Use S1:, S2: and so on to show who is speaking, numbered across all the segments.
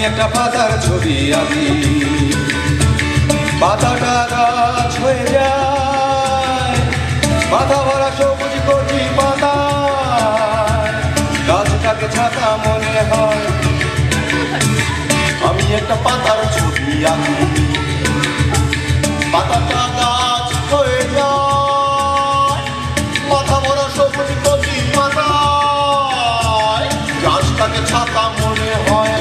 S1: একটা পাতার ছবি আঁকি, পাতাটা গাছ হয়ে যায়, মাথা ভরা সবুজ কচি পাতা, গাছটাকে ছাতা মনে হয়। আমি একটা পাতার ছবি আঁকি, পাতাটা গাছ হয়ে যায়, মাথা ভরা সবুজ কচি পাতা, গাছটাকে ছাতা মনে হয়।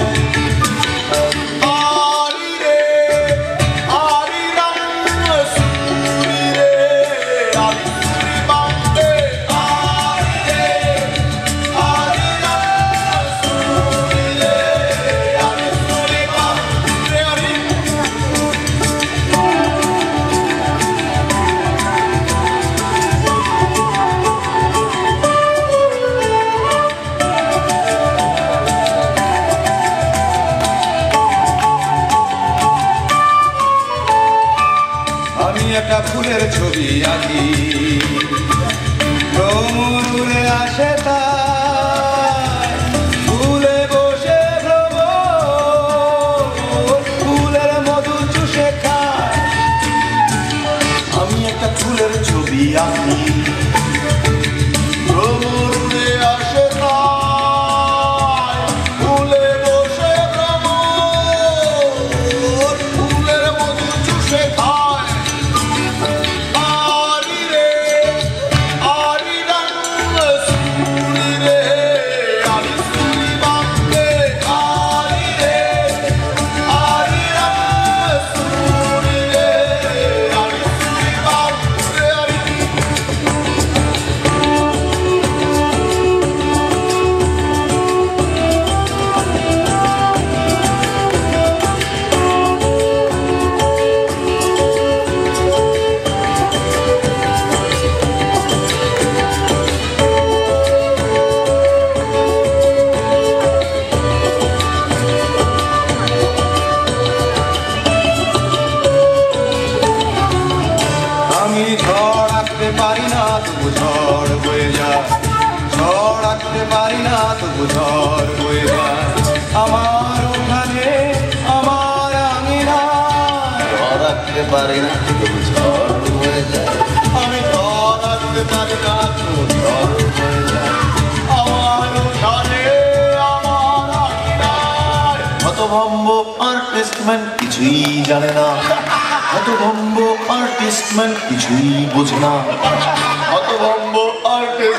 S1: একটা ফুলের ছবি আঁকি, ভ্রমর উড়ে আসে তাই, ফুলে বসে ভ্রমর, ফুলের মধু চুষে খায়। আমি একটা ফুলের ছবি আঁকি, ভ্রমর উড়ে আসে তাই, ফুলে বসে ভ্রমর, ফুলের মধু চুষে খায়। আমি ঝড় আঁকতে পারি না তবু ঝড় বয়ে যায়, ঝড় আঁকতে পারি না তবু ঝড় বয়ে যায়। আমার উঠানে আমার আঙিনা, ঝড় আঁকতে পারি না তবু ঝড় বয়ে যায়। আমি ঝড় আঁকতে পারি না তবু ঝড় বয়ে যায়। আমার উঠানে আমার আঙিনা। হতভম্ব আর্টিস্টম্যান কিছুই জানে না, হতভম্ব আর্টিস্টম্যান কিছুই বোঝে না, হতভম্ব আর্টিস্ট